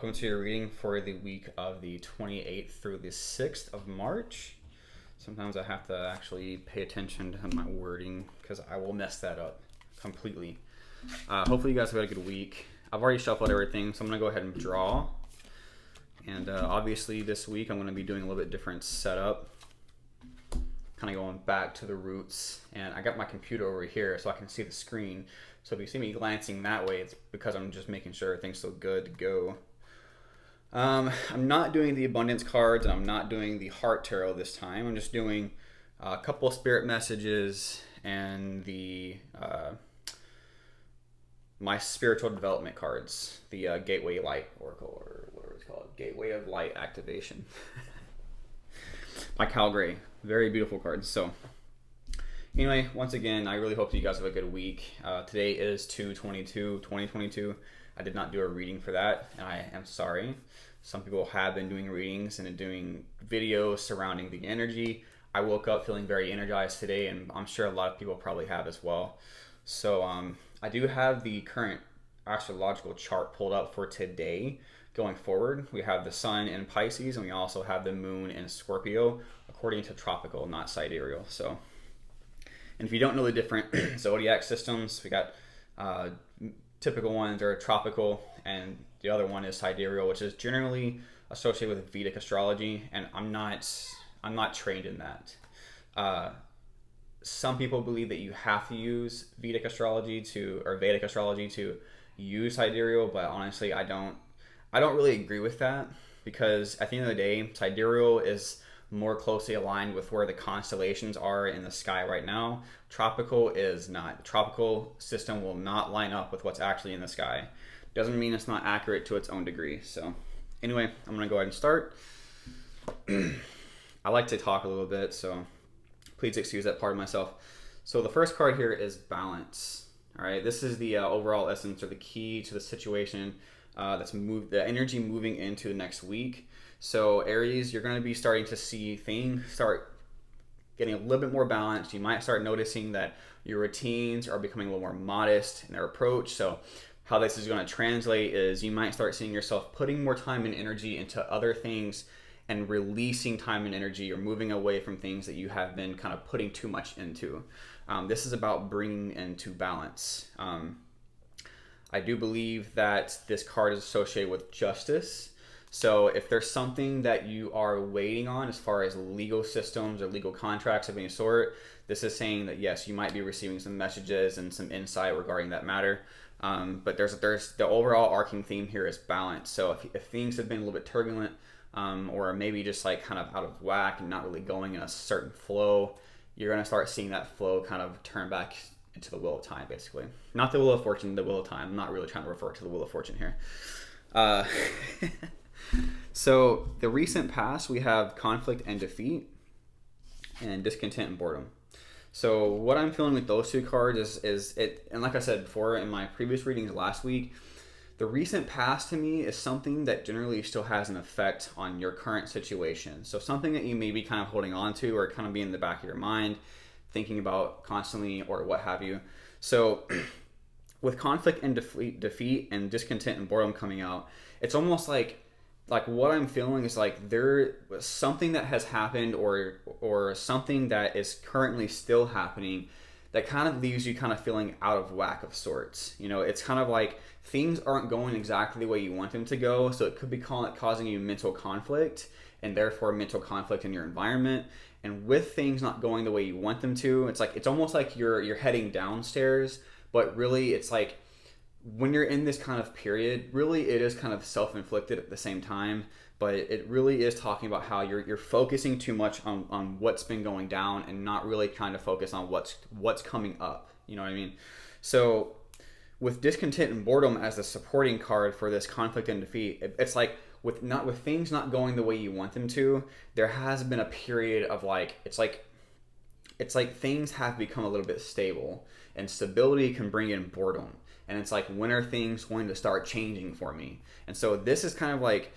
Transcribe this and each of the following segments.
welcome to your reading for the week of the 28th through the 6th of March. Sometimes I have to actually pay attention to my wording because I will mess that up completely. Hopefully you guys have had a good week. I've already shuffled everything, so I'm going to go ahead and draw. And obviously this week I'm going to be doing a little bit different setup. Kind of going back to the roots. And I got my computer over here so I can see the screen. So if you see me glancing that way, it's because I'm just making sure everything's still good to go. I'm not doing the abundance cards, and I'm not doing the heart tarot this time. I'm just doing a couple of spirit messages and the my spiritual development cards, the Gateway Light Oracle, or whatever it's called, Gateway of Light Activation by Cal Gray. Very beautiful cards. So anyway, once again, I really hope that you guys have a good week. Today is 2/22/2022. I did not do a reading for that, and I am sorry. Some people have been doing readings and doing videos surrounding the energy. I woke up feeling very energized today, and I'm sure a lot of people probably have as well. So I do have the current astrological chart pulled up for today. Going forward, we have the sun in Pisces, and we also have the moon in Scorpio, according to tropical, not sidereal. So, and if you don't know the different zodiac systems, we got typical ones are tropical, and the other one is sidereal, which is generally associated with Vedic astrology, and I'm not trained in that. Some people believe that you have to use Vedic astrology or Vedic astrology to use sidereal, but honestly, I don't really agree with that, because at the end of the day, sidereal is more closely aligned with where the constellations are in the sky right now. Tropical is not. The tropical system will not line up with what's actually in the sky. Doesn't mean it's not accurate to its own degree. So anyway, I'm gonna go ahead and start. I like to talk a little bit, so please excuse that part of myself. So the first card here is balance. All right, this is the overall essence or the key to the situation the energy moving into the next week. So Aries, you're going to be starting to see things start getting a little bit more balanced. You might start noticing that your routines are becoming a little more modest in their approach. So how this is going to translate is you might start seeing yourself putting more time and energy into other things and releasing time and energy, or moving away from things that you have been kind of putting too much into. This is about bringing into balance. I do believe that this card is associated with justice. So if there's something that you are waiting on as far as legal systems or legal contracts of any sort, this is saying that yes, you might be receiving some messages and some insight regarding that matter. But there's the overall arcing theme here is balance. So if things have been a little bit turbulent, or maybe just like kind of out of whack and not really going in a certain flow, you're going to start seeing that flow kind of turn back into the wheel of time, basically. Not the wheel of fortune, the wheel of time. I'm not really trying to refer to the wheel of fortune here. So the recent past, we have conflict and defeat, and discontent and boredom. So what I'm feeling with those two cards is it, and like I said before in my previous readings last week, the recent past to me is something that generally still has an effect on your current situation. So something that you may be kind of holding on to, or kind of be in the back of your mind, thinking about constantly, or what have you. So with conflict and defeat and discontent and boredom coming out, it's almost like what I'm feeling is like there was something that has happened, or something that is currently still happening, that kind of leaves you kind of feeling out of whack of sorts. You know, it's kind of like things aren't going exactly the way you want them to go, so it could be causing you mental conflict, and therefore mental conflict in your environment. And with things not going the way you want them to, it's almost like you're heading downstairs, but really it's like when you're in this kind of period, really it is kind of self-inflicted at the same time, but it really is talking about how you're focusing too much on what's been going down and not really trying to focus on what's coming up. You know what I mean? So with discontent and boredom as the supporting card for this conflict and defeat, it's like with things not going the way you want them to, there has been a period of it's like things have become a little bit stable, and stability can bring in boredom. And it's like, when are things going to start changing for me? And so this is kind of like,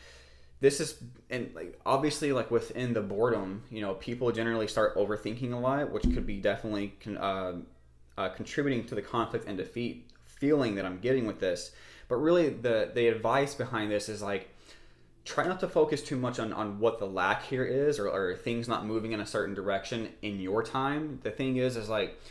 and like obviously like within the boredom, you know, people generally start overthinking a lot, which could be definitely contributing to the conflict and defeat feeling that I'm getting with this. But really the advice behind this is like, try not to focus too much on what the lack here is, or things not moving in a certain direction in your time. The thing is like,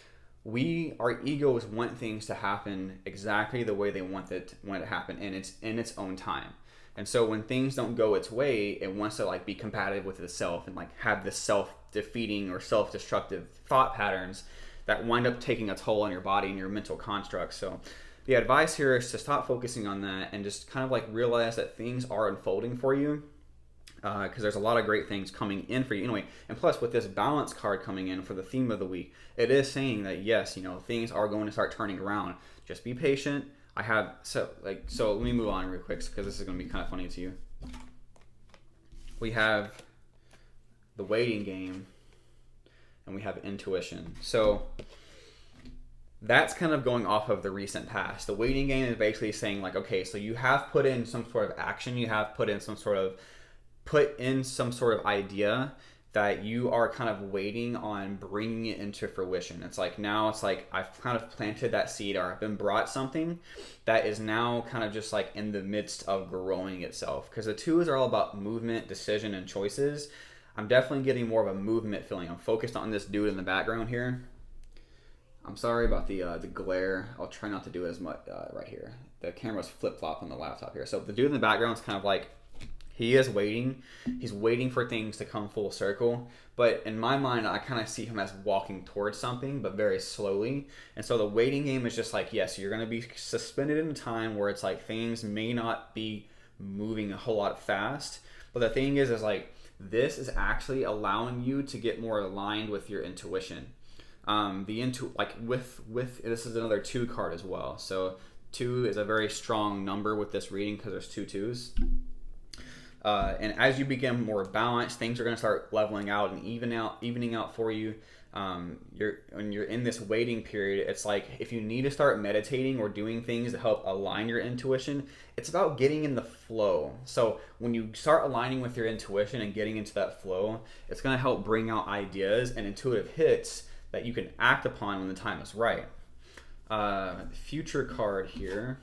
our egos want things to happen exactly the way they want it to happen, and it's in its own time. And so when things don't go its way, it wants to like be competitive with itself and like have this self-defeating or self-destructive thought patterns that wind up taking a toll on your body and your mental constructs. So the advice here is to stop focusing on that and just kind of like realize that things are unfolding for you, because there's a lot of great things coming in for you anyway. And plus, with this balance card coming in for the theme of the week, it is saying that yes, things are going to start turning around. Just be patient. So let me move on real quick, because this is going to be kind of funny to you. We have the waiting game, and we have intuition. So that's kind of going off of the recent past. The waiting game is basically saying like, okay, so you have put in some sort of action, you have put in some sort of idea that you are kind of waiting on bringing it into fruition. It's like now it's like I've kind of planted that seed, or I've been brought something that is now kind of just like in the midst of growing itself. Because the twos are all about movement, decision, and choices. I'm definitely getting more of a movement feeling. I'm focused on this dude in the background here. I'm sorry about the glare. I'll try not to do it as much right here. The camera's flip-flop on the laptop here. So the dude in the background is kind of like, he is waiting. He's waiting for things to come full circle. But in my mind, I kind of see him as walking towards something, but very slowly. And so the waiting game is just like, yes, you're going to be suspended in a time where it's like things may not be moving a whole lot fast. But the thing is like, this is actually allowing you to get more aligned with your intuition. This is another 2 card as well. So 2 is a very strong number with this reading because there's 2 2s. And as you become more balanced, things are going to start leveling out and evening out for you. When you're in this waiting period, it's like if you need to start meditating or doing things to help align your intuition, it's about getting in the flow. So when you start aligning with your intuition and getting into that flow, it's going to help bring out ideas and intuitive hits that you can act upon when the time is right. Future card here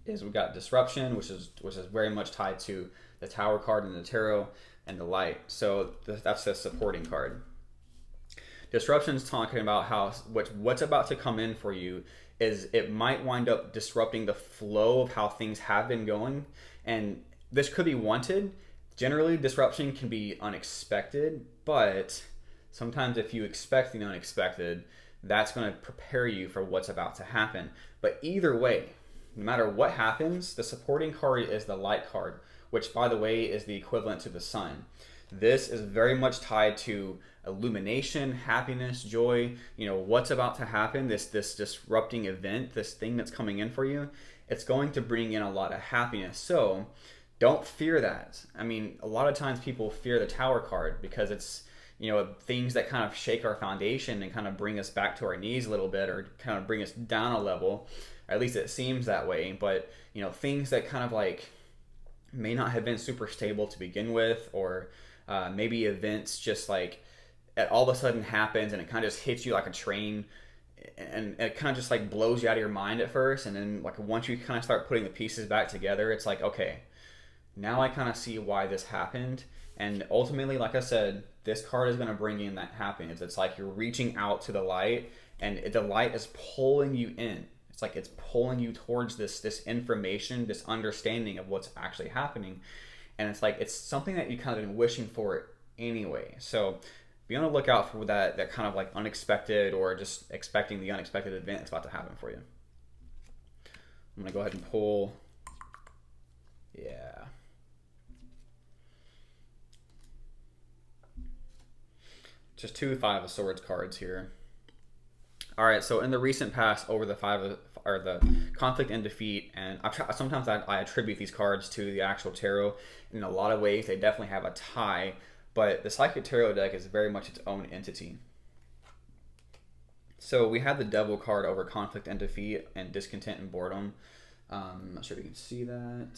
is we've got disruption, which is very much tied to the Tower card in the tarot and the light. So that's the supporting card. Disruption is talking about how what's about to come in for you is it might wind up disrupting the flow of how things have been going, and this could be wanted. Generally, disruption can be unexpected, but sometimes if you expect the unexpected, that's going to prepare you for what's about to happen. But either way, no matter what happens, the supporting card is the light card, which, by the way, is the equivalent to the sun. This is very much tied to illumination, happiness, joy. What's about to happen, this disrupting event, this thing that's coming in for you, it's going to bring in a lot of happiness. So don't fear that. I mean, a lot of times people fear the Tower card because it's, things that kind of shake our foundation and kind of bring us back to our knees a little bit, or kind of bring us down a level. At least it seems that way. But, things that kind of like may not have been super stable to begin with, or maybe events just like it all of a sudden happens and it kind of just hits you like a train, and it kind of just like blows you out of your mind at first. And then like once you kind of start putting the pieces back together, it's like, okay, now I kind of see why this happened. And ultimately, like I said, this card is going to bring in that happiness. It's like you're reaching out to the light, and the light is pulling you in. It's like it's pulling you towards this information, this understanding of what's actually happening. And it's like it's something that you kind of been wishing for anyway. So be on the lookout for that kind of like unexpected, or just expecting the unexpected event that's about to happen for you. I'm going to go ahead and pull. Yeah. Just 2 5 of Swords cards here. All right, so in the recent past, over the the conflict and defeat, and sometimes I attribute these cards to the actual tarot. In a lot of ways, they definitely have a tie, but the Psychic Tarot deck is very much its own entity. So we had the Devil card over conflict and defeat and discontent and boredom. I'm not sure if you can see that.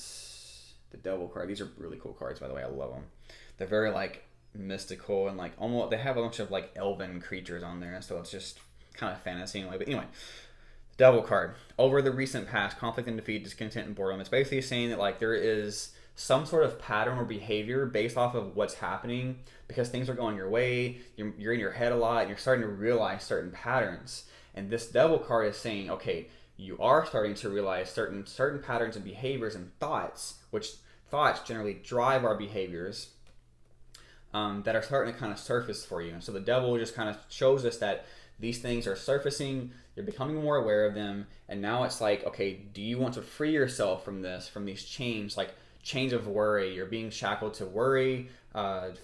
The Devil card. These are really cool cards, by the way. I love them. They're very like mystical and like almost, they have a bunch of like elven creatures on there, so it's just kind of fantasy in a way. But anyway, Devil card over the recent past, conflict and defeat, discontent and boredom. It's basically saying that like there is some sort of pattern or behavior based off of what's happening because things are going your way. You're in your head a lot and you're starting to realize certain patterns. And this devil card is saying, okay, you are starting to realize certain patterns and behaviors and thoughts, which thoughts generally drive our behaviors, that are starting to kind of surface for you. And so the devil just kind of shows us that these things are surfacing, you're becoming more aware of them, and now it's like, okay, do you want to free yourself from these chains, like chains of worry? You're being shackled to worry,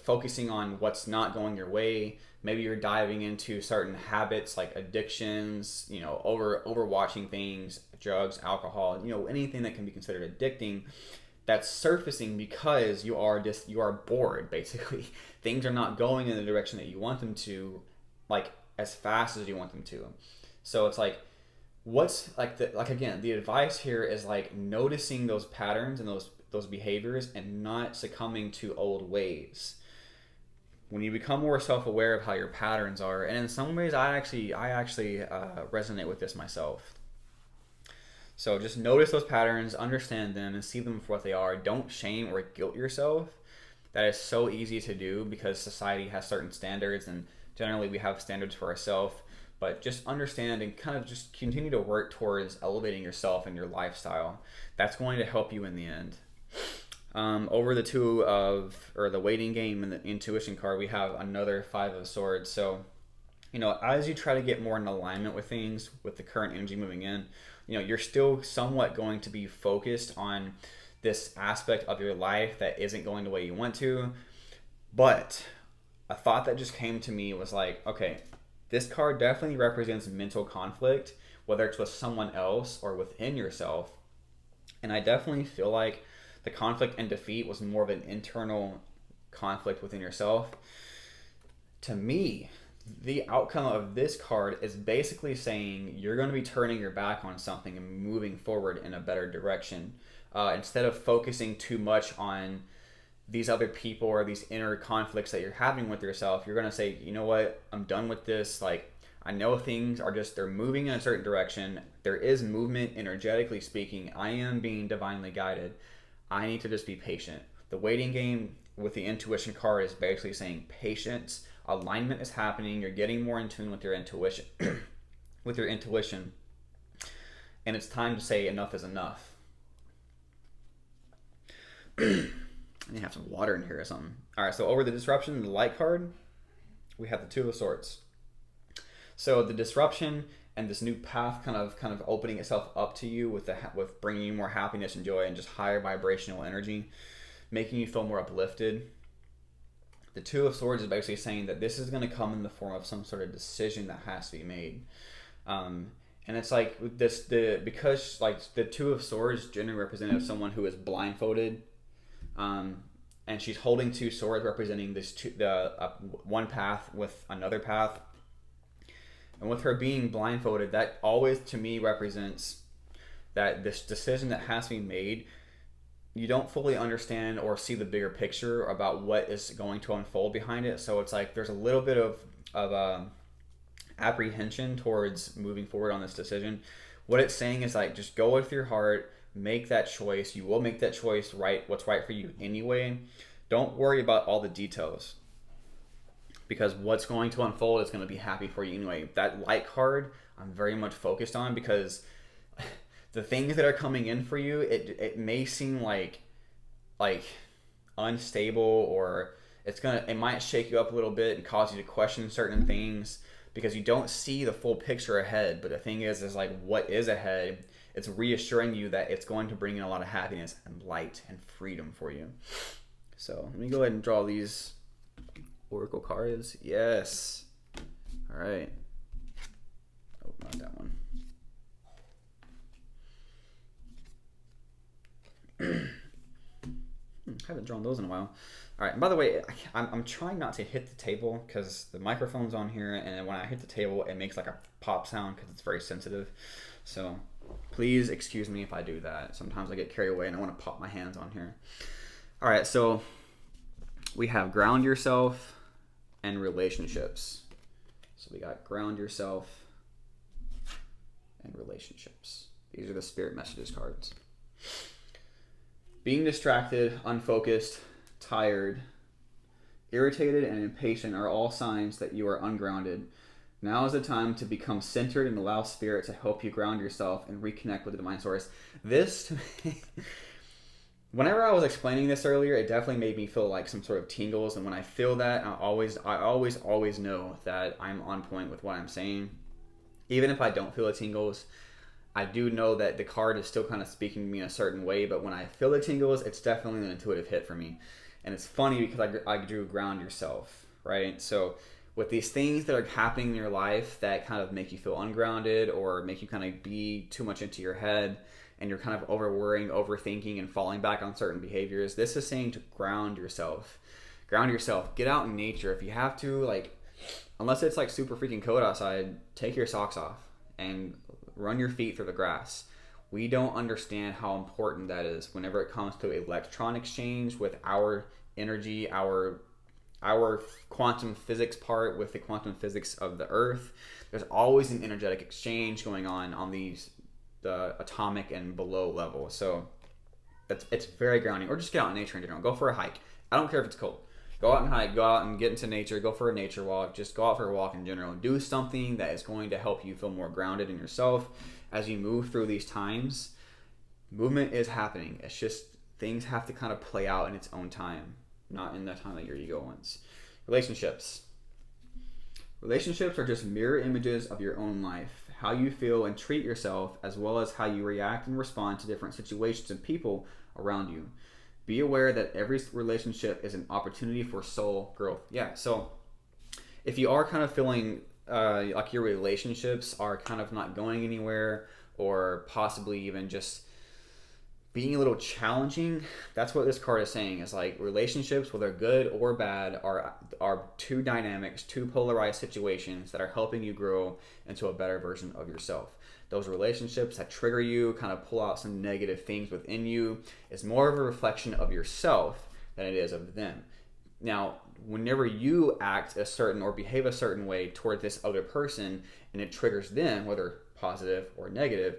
focusing on what's not going your way. Maybe you're diving into certain habits like addictions, overwatching things, drugs, alcohol, anything that can be considered addicting. That's surfacing because you are bored, basically. Things are not going in the direction that you want them to, like as fast as you want them to. So it's like, what's again, the advice here is like noticing those patterns and those behaviors and not succumbing to old ways. When you become more self-aware of how your patterns are, and in some ways I actually resonate with this myself. So just notice those patterns, understand them, and see them for what they are. Don't shame or guilt yourself. That is so easy to do because society has certain standards, and generally we have standards for ourselves. But just understand and kind of just continue to work towards elevating yourself and your lifestyle. That's going to help you in the end. Over the the waiting game and the intuition card, we have another 5 of Swords. So, as you try to get more in alignment with things, with the current energy moving in, you're still somewhat going to be focused on this aspect of your life that isn't going the way you want to. But a thought that just came to me was like, okay, this card definitely represents mental conflict, whether it's with someone else or within yourself. And I definitely feel like the conflict and defeat was more of an internal conflict within yourself. To me, the outcome of this card is basically saying you're going to be turning your back on something and moving forward in a better direction. Instead of focusing too much on these other people or these inner conflicts that you're having with yourself, you're going to say, you know what, I'm done with this. Like, I know things are they're moving in a certain direction. There is movement, energetically speaking. I am being divinely guided. I need to just be patient. The waiting game with the intuition card is basically saying patience, alignment is happening. You're getting more in tune with your intuition, and it's time to say enough is enough. I need to have some water in here or something. All right, so over the disruption and the light card, we have the 2 of Swords. So the disruption and this new path kind of opening itself up to you with bringing you more happiness and joy and just higher vibrational energy, making you feel more uplifted. The 2 of Swords is basically saying that this is going to come in the form of some sort of decision that has to be made. And it's like because like the 2 of Swords generally represents someone who is blindfolded. And she's holding 2 swords representing one path with another path. And with her being blindfolded, that always to me represents that this decision that has to be made, you don't fully understand or see the bigger picture about what is going to unfold behind it. So it's like there's a little bit of apprehension towards moving forward on this decision. What it's saying is like, just go with your heart, make that choice. You will make that choice what's right for you anyway. Don't worry about all the details, because what's going to unfold is going to be happy for you anyway. That light card I'm very much focused on, because the things that are coming in for you, it may seem like unstable, or it might shake you up a little bit and cause you to question certain things because you don't see the full picture ahead. But the thing is like, what is ahead, it's reassuring you that it's going to bring in a lot of happiness and light and freedom for you. So let me go ahead and draw these oracle cards. Yes. All right. Oh, not that one. Haven't drawn those in a while. All right. And by the way, I'm trying not to hit the table because the microphone's on here, and when I hit the table, it makes like a pop sound because it's very sensitive. So please excuse me if I do that. Sometimes I get carried away and I want to pop my hands on here. All right. So we have ground yourself and relationships. So we got ground yourself and relationships. These are the spirit messages cards. Being distracted, unfocused, tired, irritated, and impatient are all signs that you are ungrounded. Now is the time to become centered and allow Spirit to help you ground yourself and reconnect with the divine source. This, whenever I was explaining this earlier, it definitely made me feel like some sort of tingles. And when I feel that, I always know that I'm on point with what I'm saying. Even if I don't feel the tingles, I do know that the card is still kind of speaking to me in a certain way. But when I feel the tingles, it's definitely an intuitive hit for me. And it's funny because I drew ground yourself, right? So with these things that are happening in your life that kind of make you feel ungrounded or make you kind of be too much into your head and you're kind of over worrying, overthinking, and falling back on certain behaviors, this is saying to ground yourself. Ground yourself. Get out in nature. If you have to, like, unless it's like super freaking cold outside, take your socks off and run your feet through the grass. We don't understand how important that is whenever it comes to electron exchange with our energy, our quantum physics part with the quantum physics of the earth. There's always an energetic exchange going on the atomic and below level. So it's very grounding. Or just get out in nature in general. Go for a hike. I don't care if it's cold. Go out and hike. Go out and get into nature. Go for a nature walk. Just go out for a walk in general. Do something that is going to help you feel more grounded in yourself as you move through these times. Movement is happening. It's just things have to kind of play out in its own time. Not in the time that your ego wants. Relationships. Relationships are just mirror images of your own life. How you feel and treat yourself, as well as how you react and respond to different situations and people around you. Be aware that every relationship is an opportunity for soul growth. Yeah, so if you are kind of feeling like your relationships are kind of not going anywhere, or possibly even just being a little challenging, that's what this card is saying. Is like relationships, whether good or bad, are two dynamics, two polarized situations that are helping you grow into a better version of yourself. Those relationships that trigger you, kind of pull out some negative things within you, is more of a reflection of yourself than it is of them. Now, whenever you act a certain or behave a certain way toward this other person and it triggers them, whether positive or negative,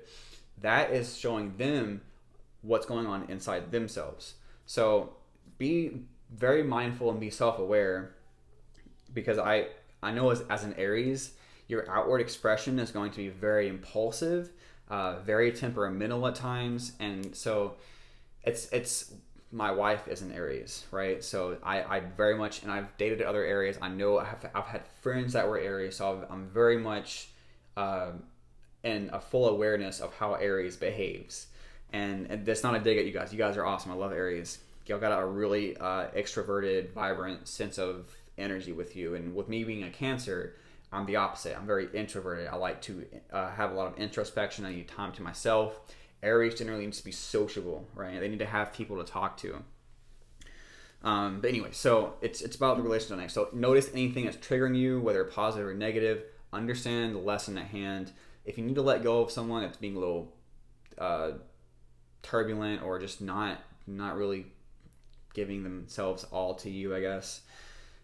that is showing them what's going on inside themselves. So be very mindful and be self-aware, because I know as an Aries, your outward expression is going to be very impulsive, very temperamental at times. And so it's my wife is an Aries, right? So I very much, and I've dated other Aries. I know I've had friends that were Aries, so I'm very much in a full awareness of how Aries behaves. And that's not a dig at you guys. You guys are awesome. I love Aries. Y'all got a really extroverted, vibrant sense of energy with you. And with me being a Cancer, I'm the opposite. I'm very introverted. I like to have a lot of introspection. I need time to myself. Aries generally needs to be sociable, right? They need to have people to talk to. But anyway, so it's about the relationship dynamic. So notice anything that's triggering you, whether positive or negative. Understand the lesson at hand. If you need to let go of someone that's being a little turbulent or just not really giving themselves all to you, I guess,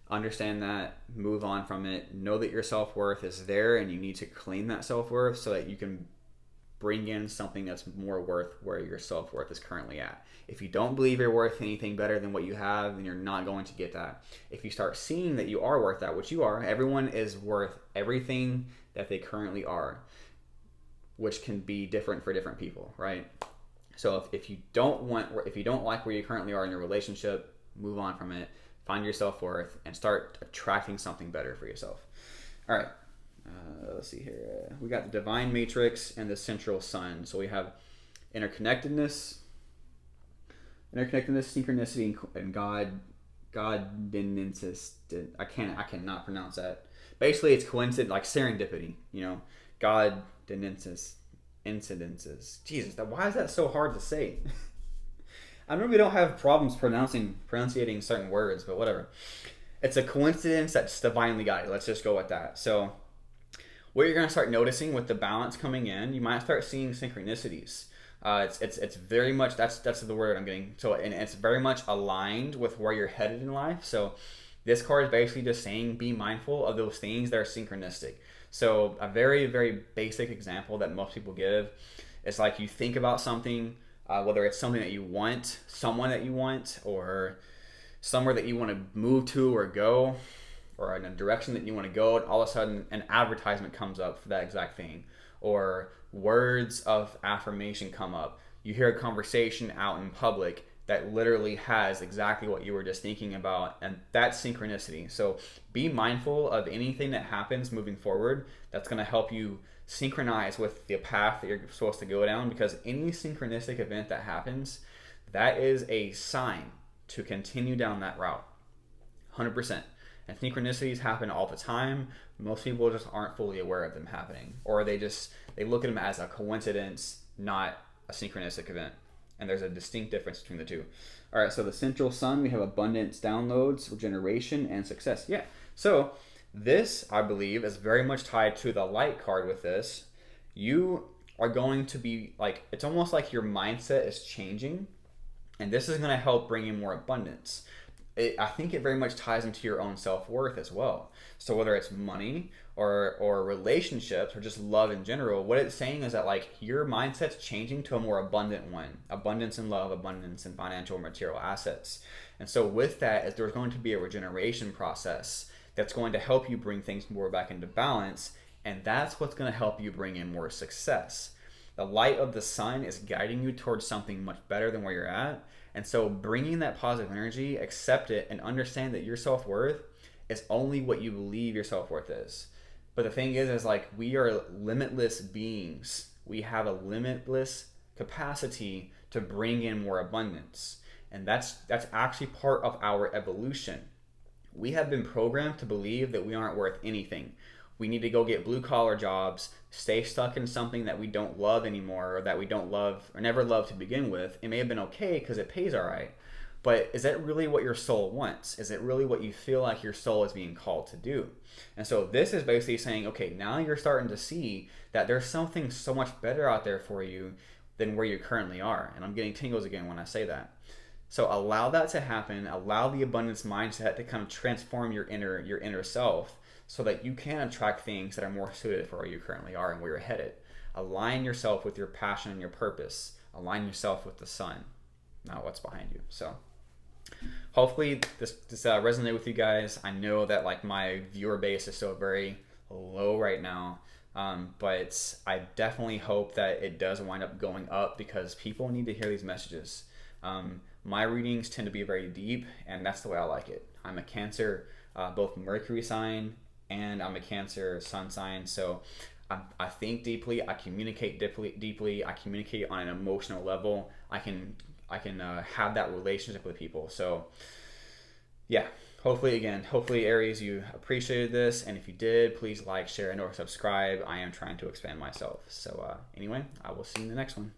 understand that, move on from it, know that your self-worth is there, and you need to claim that self-worth so that you can bring in something that's more worth where your self-worth is currently at. If you don't believe you're worth anything better than what you have, then you're not going to get that. If you start seeing that you are worth that, which you are, everyone is worth everything that they currently are, which can be different for different people, right? So if you don't like where you currently are in your relationship, move on from it, find your self-worth, and start attracting something better for yourself. All right, let's see here. We got the divine matrix and the central sun. So we have interconnectedness, synchronicity, and godinensis. I cannot pronounce that. Basically, it's coincidence, like serendipity. Godinensis. Incidences. Jesus, why is that so hard to say? I normally don't have problems pronunciating certain words, but whatever. It's a coincidence that's divinely guided. Let's just go with that. So what you're going to start noticing with the balance coming in, you might start seeing synchronicities. It's very much, that's the word I'm getting. So, and it's very much aligned with where you're headed in life. So this card is basically just saying, be mindful of those things that are synchronistic. So a very, very basic example that most people give is like you think about something, whether it's something that you want, someone that you want, or somewhere that you want to move to or go, or in a direction that you want to go, and all of a sudden an advertisement comes up for that exact thing, or words of affirmation come up. You hear a conversation out in public that literally has exactly what you were just thinking about, and that's synchronicity. So be mindful of anything that happens moving forward that's going to help you synchronize with the path that you're supposed to go down, because any synchronistic event that happens, that is a sign to continue down that route. 100%. And synchronicities happen all the time. Most people just aren't fully aware of them happening, or they look at them as a coincidence, not a synchronistic event. And there's a distinct difference between the two. All right, so the central sun, we have abundance, downloads, regeneration, and success. Yeah, so this, I believe, is very much tied to the light card with this. You are going to be like, it's almost like your mindset is changing, and this is going to help bring in more abundance. I think it very much ties into your own self-worth as well. So whether it's money or relationships or just love in general, what it's saying is that like your mindset's changing to a more abundant one. Abundance in love, abundance in financial and material assets. And so with that, is there's going to be a regeneration process that's going to help you bring things more back into balance, and that's what's going to help you bring in more success. The light of the sun is guiding you towards something much better than where you're at. And so bringing that positive energy, accept it, and understand that your self-worth is only what you believe your self-worth is. But the thing is like we are limitless beings. We have a limitless capacity to bring in more abundance. And that's actually part of our evolution. We have been programmed to believe that we aren't worth anything. We need to go get blue collar jobs, stay stuck in something that we don't love anymore, or that we don't love or never loved to begin with. It may have been okay because it pays all right, but is that really what your soul wants? Is it really what you feel like your soul is being called to do? And so this is basically saying, okay, now you're starting to see that there's something so much better out there for you than where you currently are. And I'm getting tingles again when I say that. So allow that to happen. Allow the abundance mindset to kind of transform your inner self, so that you can attract things that are more suited for where you currently are and where you're headed. Align yourself with your passion and your purpose. Align yourself with the sun, not what's behind you. So hopefully this resonated with you guys. I know that like my viewer base is still very low right now, but I definitely hope that it does wind up going up, because people need to hear these messages. My readings tend to be very deep, and that's the way I like it. I'm a Cancer, both Mercury sign, and I'm a Cancer sun sign, so I think deeply, I communicate deeply, I communicate on an emotional level. I can have that relationship with people. So yeah, hopefully Aries, you appreciated this, and if you did, please like, share, and or subscribe. I am trying to expand myself. So anyway, I will see you in the next one.